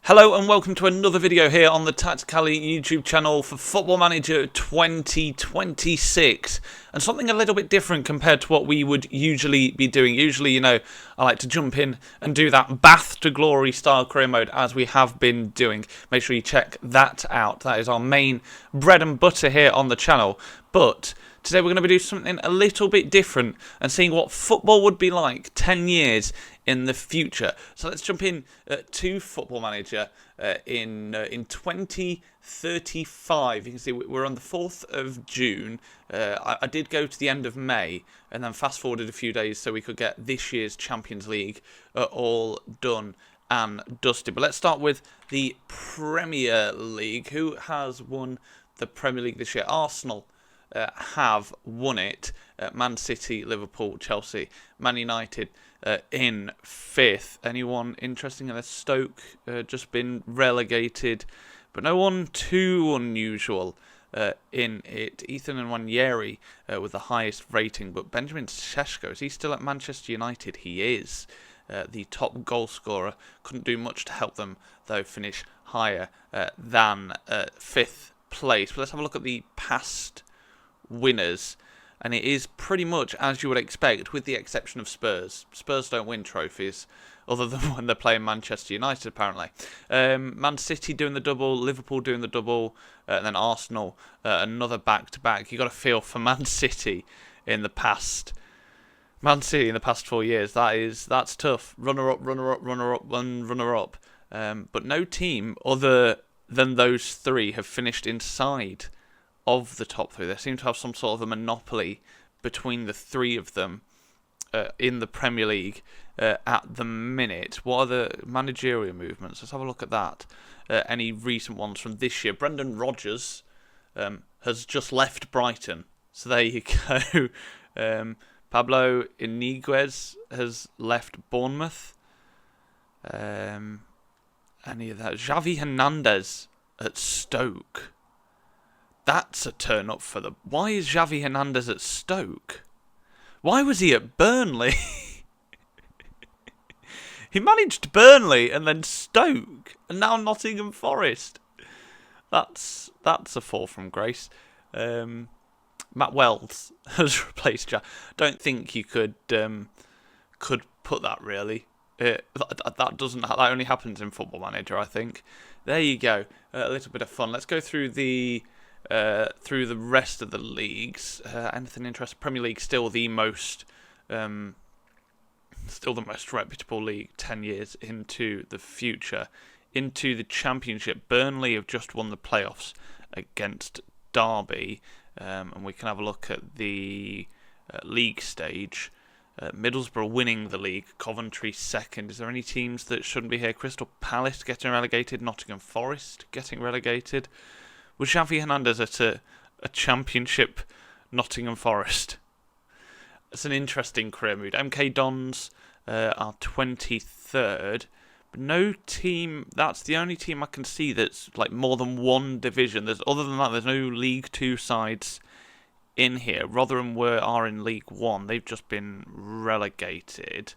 Hello and welcome to another video here on the Tactically YouTube channel for Football Manager 2026, and something a little bit different compared to what we would usually be doing. Usually, you know, I like to jump in and do that Bath to Glory style career mode as we have been doing. Make sure you check that out. That is our main bread and butter here on the channel. But today we're going to be doing something a little bit different and seeing what football would be like 10 years in the future. So let's jump in to Football Manager in 2035. You can see we're on the 4th of June. I did go to the end of May and then fast forwarded a few days so we could get this year's Champions League all done and dusted. But let's start with the Premier League. Who has won the Premier League this year? Arsenal have won it. Man City, Liverpool, Chelsea, Man United in 5th. Anyone interesting in the Stoke just been relegated, but no one too unusual in it. Ethan Nwaneri with the highest rating, but Benjamin Sesko, is he still at Manchester United? He is. The top goal scorer. Couldn't do much to help them though finish higher than 5th place. But let's have a look at the past winners, and it is pretty much as you would expect, with the exception of Spurs. Spurs don't win trophies other than when they're playing Manchester United, apparently. Man City doing the double, Liverpool doing the double, and then Arsenal another back-to-back. You got to feel for Man City in the past. Man City in the past 4 years. That's tough. Runner-up, runner-up, runner-up, and runner-up. But no team other than those three have finished inside of the top three. They seem to have some sort of a monopoly between the three of them in the Premier League at the minute. What are the managerial movements? Let's have a look at that. Any recent ones from this year? Brendan Rodgers has just left Brighton, so there you go. Pablo Iniguez has left Bournemouth. Any of that? Xavi Hernandez at Stoke. That's a turn up for the... Why is Xavi Hernandez at Stoke? Why was he at Burnley? He managed Burnley and then Stoke and now Nottingham Forest. That's a fall from grace. Matt Wells has replaced Jack. Don't think you could put that really. That only happens in Football Manager, I think. There you go. A little bit of fun. Let's go through the rest of the leagues. Anything interesting? Premier League still the most reputable league 10 years into the future. Into the Championship, Burnley have just won the playoffs against Derby, and we can have a look at the league stage. Middlesbrough winning the league, Coventry second. Is there any teams that shouldn't be here? Crystal Palace getting relegated, Nottingham Forest getting relegated. Was Xavi Hernandez at a Championship Nottingham Forest? It's an interesting career mood. MK Dons are 23rd, but no team. That's the only team I can see that's like more than one division. Other than that, there's no League 2 sides in here. Rotherham are in League 1. They've just been relegated.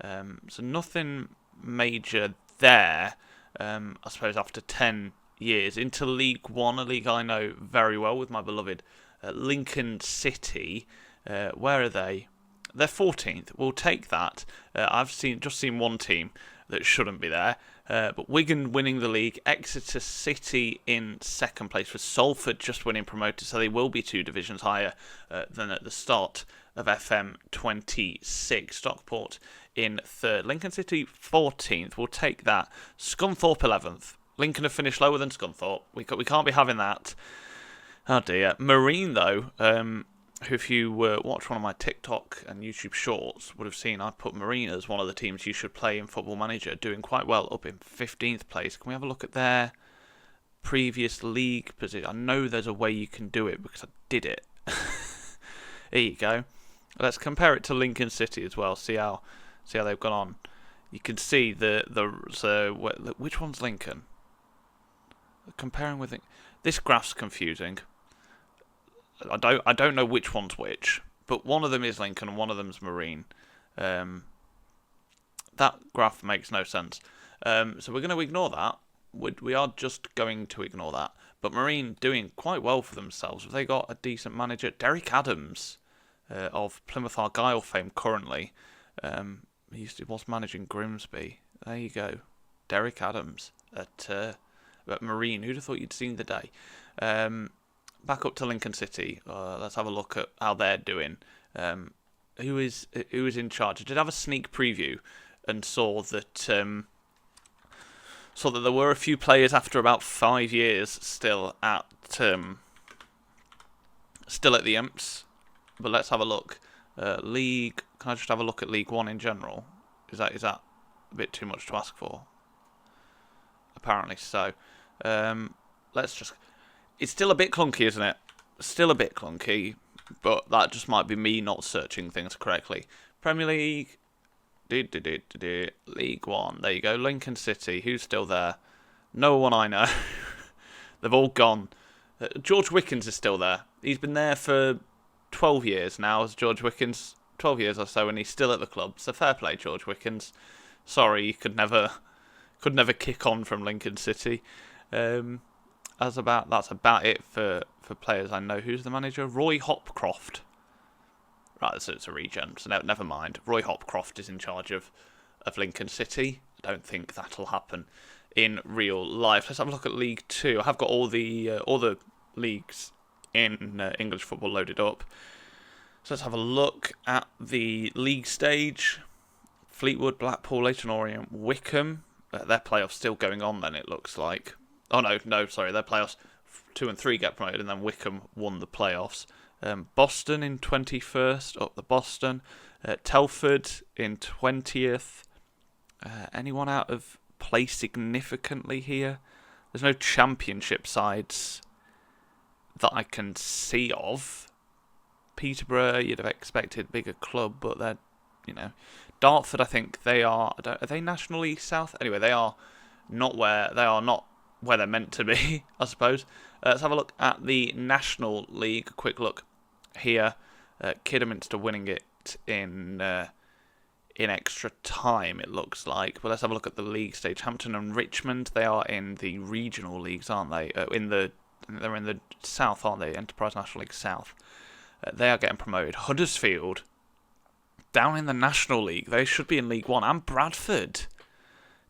So nothing major there. I suppose after 10 years into League 1, a league I know very well with my beloved Lincoln City. Where are they? They're 14th. We'll take that. I've just seen one team that shouldn't be there. But Wigan winning the league, Exeter City in 2nd place, with Salford just winning promoted, so they will be 2 divisions higher than at the start of FM 26. Stockport in 3rd. Lincoln City 14th. We'll take that. Scunthorpe 11th. Lincoln have finished lower than Scunthorpe. We can't be having that. Oh dear. Marine, though, who if you watch one of my TikTok and YouTube shorts would have seen I put Marine as one of the teams you should play in Football Manager, doing quite well, up in 15th place. Can we have a look at their previous league position? I know there's a way you can do it because I did it. There you go. Let's compare it to Lincoln City as well. See how they've gone on. You can see which one's Lincoln? Comparing with it, this graph's confusing. I don't know which one's which, but one of them is Lincoln and one of them's Marine. That graph makes no sense. So we're going to ignore that. we are just going to ignore that. But Marine doing quite well for themselves. Have they got a decent manager? Derek Adams of Plymouth Argyle fame currently. He was managing Grimsby. There you go. Derek Adams at Marine. Who'd have thought you'd seen the day? Back up to Lincoln City. Let's have a look at how they're doing. Who is in charge? I did have a sneak preview and saw that there were a few players after about 5 years still at the Imps. But let's have a look. League. Can I just have a look at League One in general? Is that a bit too much to ask for? Apparently so. Let's just. It's still a bit clunky, isn't it? Still a bit clunky, but that just might be me not searching things correctly. Premier League. League One. There you go. Lincoln City. Who's still there? No one I know. They've all gone. George Wickens is still there. He's been there for 12 years now, as George Wickens. 12 years or so, and he's still at the club. So fair play, George Wickens. Sorry, you could never kick on from Lincoln City. That's about it for players I know. Who's the manager? Roy Hopcroft. Right, so it's a regen, so never mind. Roy Hopcroft is in charge of Lincoln City. I don't think that'll happen in real life. Let's have a look at League 2. I have got all the leagues in English football loaded up. So let's have a look at the league stage. Fleetwood, Blackpool, Leyton Orient, Wickham. Their playoffs still going on then, it looks like. Oh, no, sorry. Their playoffs 2 and 3 get promoted, and then Wickham won the playoffs. Boston in 21st, up the Boston. Telford in 20th. Anyone out of place significantly here? There's no championship sides that I can see of. Peterborough, you'd have expected bigger club, but they're, Dartford, I think they are. Are they National League South? Anyway, they are not where they're meant to be, I suppose. Let's have a look at the National League. A quick look here. Kidderminster winning it in extra time, it looks like. But let's have a look at the league stage. Hampton and Richmond, they are in the regional leagues, aren't they? They're in the South, aren't they? Enterprise National League South. They are getting promoted. Huddersfield, down in the National League. They should be in League One. And Bradford.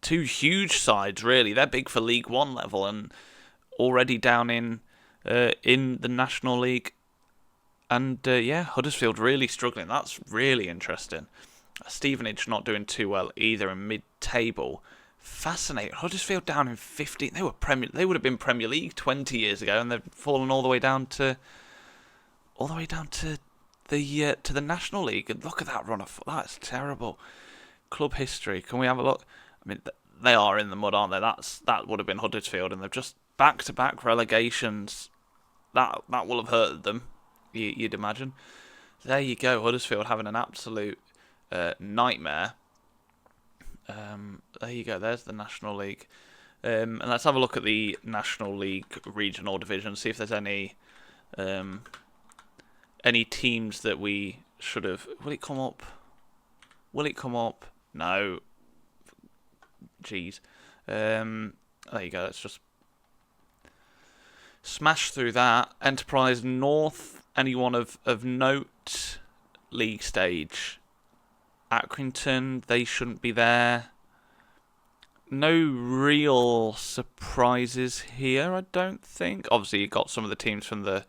2 huge sides, really. They're big for League One level and already down in the National League. And, Huddersfield really struggling. That's really interesting. Stevenage not doing too well either in mid-table. Fascinating. Huddersfield down in 15th. They would have been Premier League 20 years ago, and they've fallen all the way down to the National League. And look at that run of. That's terrible. Club history. Can we have a look? I mean, they are in the mud, aren't they? That would have been Huddersfield, and they've just back-to-back relegations. That will have hurted them, you'd imagine. There you go, Huddersfield having an absolute nightmare. There you go, there's the National League. And let's have a look at the National League regional division, see if there's any teams that we should have. Will it come up? No. Jeez. There you go. Let's just smash through that. Enterprise North. Anyone of note? League stage. Accrington. They shouldn't be there. No real surprises here, I don't think. Obviously, you got some of the teams from the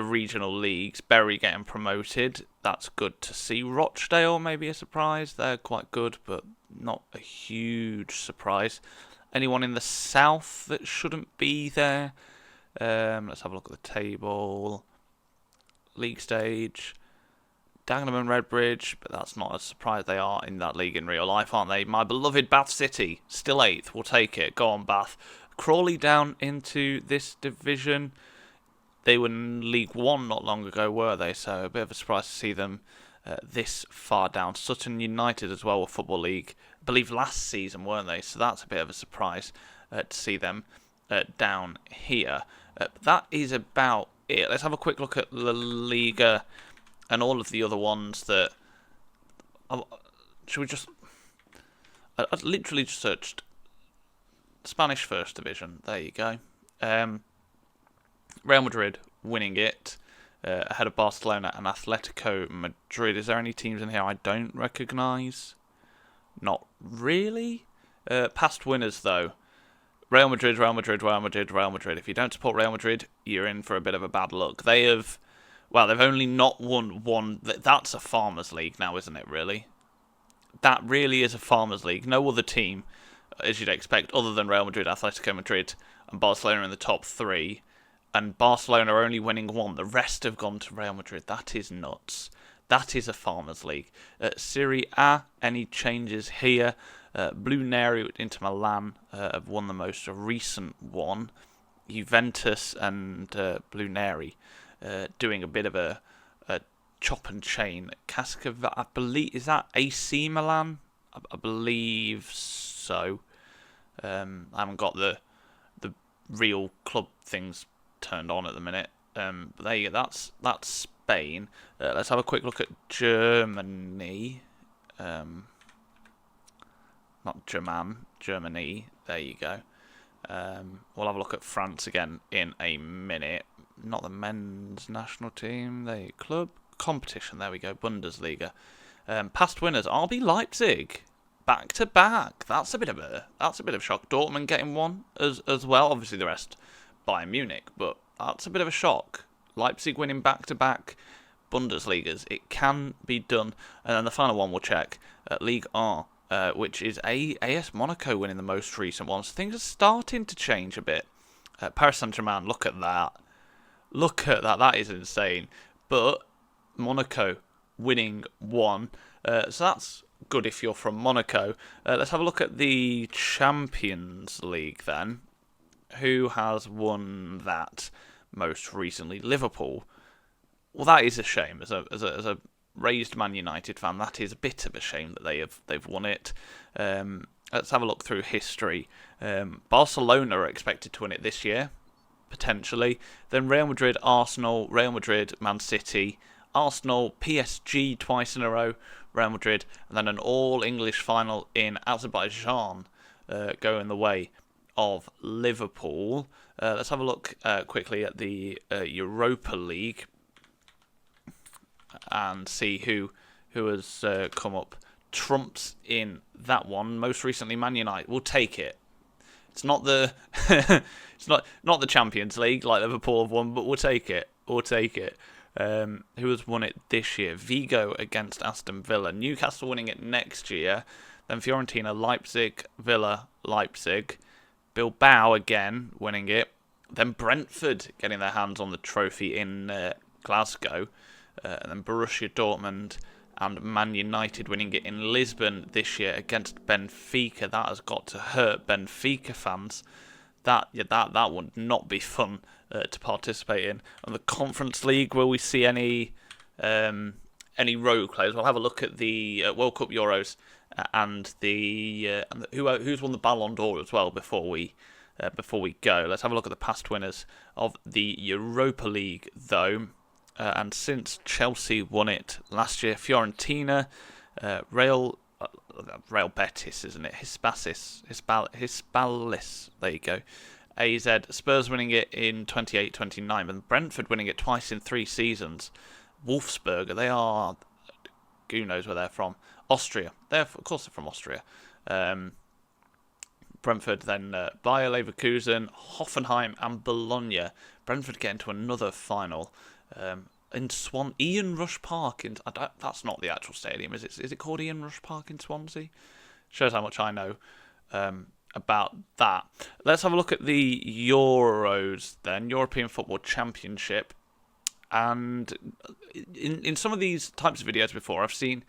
regional leagues. Bury getting promoted. That's good to see. Rochdale maybe a surprise. They're quite good, but not a huge surprise. Anyone in the south that shouldn't be there? Let's have a look at the table. League stage. Dagenham and Redbridge, but that's not a surprise. They are in that league in real life, aren't they? My beloved Bath City, still 8th. We'll take it. Go on, Bath. Crawley down into this division. They were in League One not long ago, were they? So a bit of a surprise to see them this far down. Sutton United as well, a Football League. I believe last season, weren't they? So that's a bit of a surprise to see them down here. That is about it. Let's have a quick look at La Liga and all of the other ones that. Should we just? I literally just searched Spanish First Division. There you go. Real Madrid winning it ahead of Barcelona and Atletico Madrid. Is there any teams in here I don't recognise? Not really. Past winners, though. Real Madrid, Real Madrid, Real Madrid, Real Madrid. If you don't support Real Madrid, you're in for a bit of a bad luck. They've only not won one. That's a Farmers League now, isn't it, really? That really is a Farmers League. No other team, as you'd expect, other than Real Madrid, Atletico Madrid, and Barcelona in the top three. And Barcelona are only winning one. The rest have gone to Real Madrid. That is nuts. That is a Farmers League. Serie A, any changes here? Blue Neri, Inter Milan have won the most recent one. Juventus and Blue Neri doing a bit of a chop and chain. Cascavia, I believe, is that AC Milan? I believe so. I haven't got the real club things turned on at the minute. But there you go. That's Spain. Let's have a quick look at Germany. Not German, Germany. There you go. We'll have a look at France again in a minute. Not the men's national team. The club competition. There we go. Bundesliga. Past winners. RB Leipzig. Back to back. That's a bit of shock. Dortmund getting one as well. Obviously the rest Bayern Munich, but that's a bit of a shock. Leipzig winning back to back Bundesligas. It can be done. And then the final one we'll check. Ligue 1. Which is AS Monaco winning the most recent ones. Things are starting to change a bit. Paris Saint-Germain, look at that. Look at that. That is insane. But Monaco winning one. So that's good if you're from Monaco. Let's have a look at the Champions League then. Who has won that most recently? Liverpool. Well, that is a shame. As a raised Man United fan, that is a bit of a shame that they've won it. Let's have a look through history. Barcelona are expected to win it this year, potentially. Then Real Madrid, Arsenal, Real Madrid, Man City, Arsenal, PSG twice in a row, Real Madrid, and then an all-English final in Azerbaijan going the way of Liverpool. Let's have a look quickly at the Europa League and see who has come up trumps in that one. Most recently, Man United. We'll take it. It's not the it's not the Champions League like Liverpool have won, but we'll take it. We'll take it. Who has won it this year? Vigo against Aston Villa. Newcastle winning it next year. Then Fiorentina, Leipzig, Villa, Leipzig. Bilbao again winning it. Then Brentford getting their hands on the trophy in Glasgow. And then Borussia Dortmund and Man United winning it in Lisbon this year against Benfica. That has got to hurt Benfica fans. That would not be fun to participate in. And the Conference League, will we see any rogue players? We'll have a look at the World Cup Euros and who's won the Ballon d'Or as well before we go. Let's have a look at the past winners of the Europa League though. And since Chelsea won it last year, Fiorentina, Real Betis, isn't it? Hispalis. There you go. AZ, Spurs winning it in 28-29, and Brentford winning it twice in 3 seasons. Wolfsburg, they are, who knows where they're from? Austria. Of course they're from Austria. Brentford, then Bayer Leverkusen, Hoffenheim, and Bologna. Brentford getting to another final. In Ian Rush Park. That's not the actual stadium, is it? Is it called Ian Rush Park in Swansea? Shows how much I know about that. Let's have a look at the Euros then. European Football Championship. And in some of these types of videos before, I've seen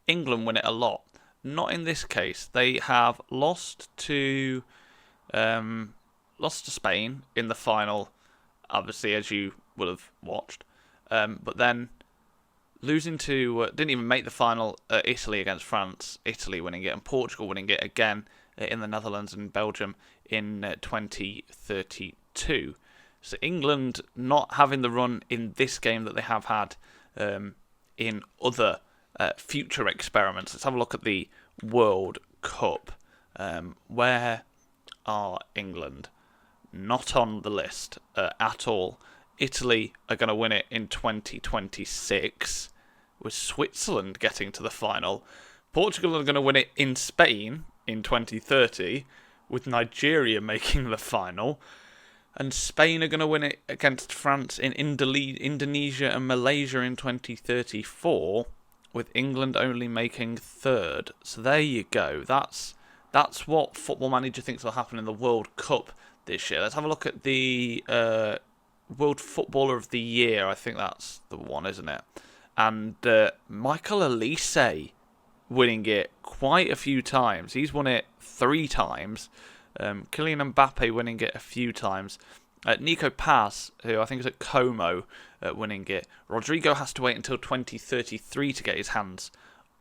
England win it a lot. Not in this case. They have lost to Spain in the final, obviously, as you will have watched. But then losing to, didn't even make the final, Italy against France, Italy winning it, and Portugal winning it again in the Netherlands and Belgium in 2032. So England not having the run in this game that they have had in other future experiments. Let's have a look at the World Cup, where are England. Not on the list at all. Italy are going to win it in 2026, with Switzerland getting to the final. Portugal are going to win it in Spain in 2030, with Nigeria making the final. And Spain are going to win it against France in Indonesia and Malaysia in 2034, with England only making third. So there you go. That's what Football Manager thinks will happen in the World Cup this year. Let's have a look at the World Footballer of the Year. I think that's the one, isn't it? And Michael Olise winning it quite a few times. He's won it 3 times. Kylian Mbappe winning it a few times. Nico Paz, who I think is at Como, winning it. Rodrigo has to wait until 2033 to get his hands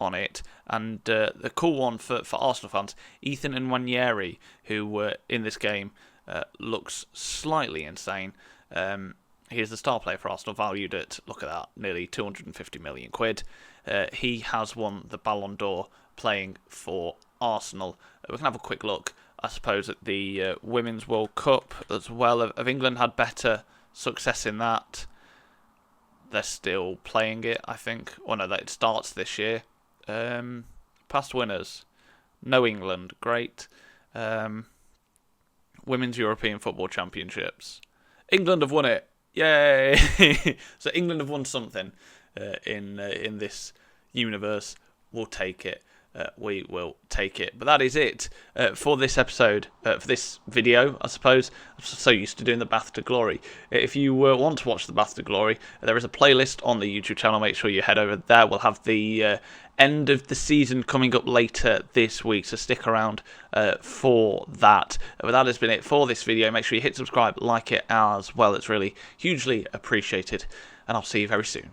on it. And the cool one for Arsenal fans, Ethan Nwaneri, who in this game looks slightly insane. He is the star player for Arsenal, valued at, look at that, nearly 250 million quid. He has won the Ballon d'Or playing for Arsenal. We can have a quick look, I suppose, at the Women's World Cup as well. Have England had better success in that? They're still playing it, I think. Oh no, it starts this year. Past winners. No England, great. Women's European Football Championships. England have won it. Yay! So England have won something in this universe. We'll take it. We will take it. But that is it for this episode, for this video, I suppose. I'm so used to doing the Bath to Glory. If you want to watch the Bath to Glory, there is a playlist on the YouTube channel. Make sure you head over there. We'll have the end of the season coming up later this week, so stick around for that. But that has been it for this video. Make sure you hit subscribe, like it as well. It's really hugely appreciated, and I'll see you very soon.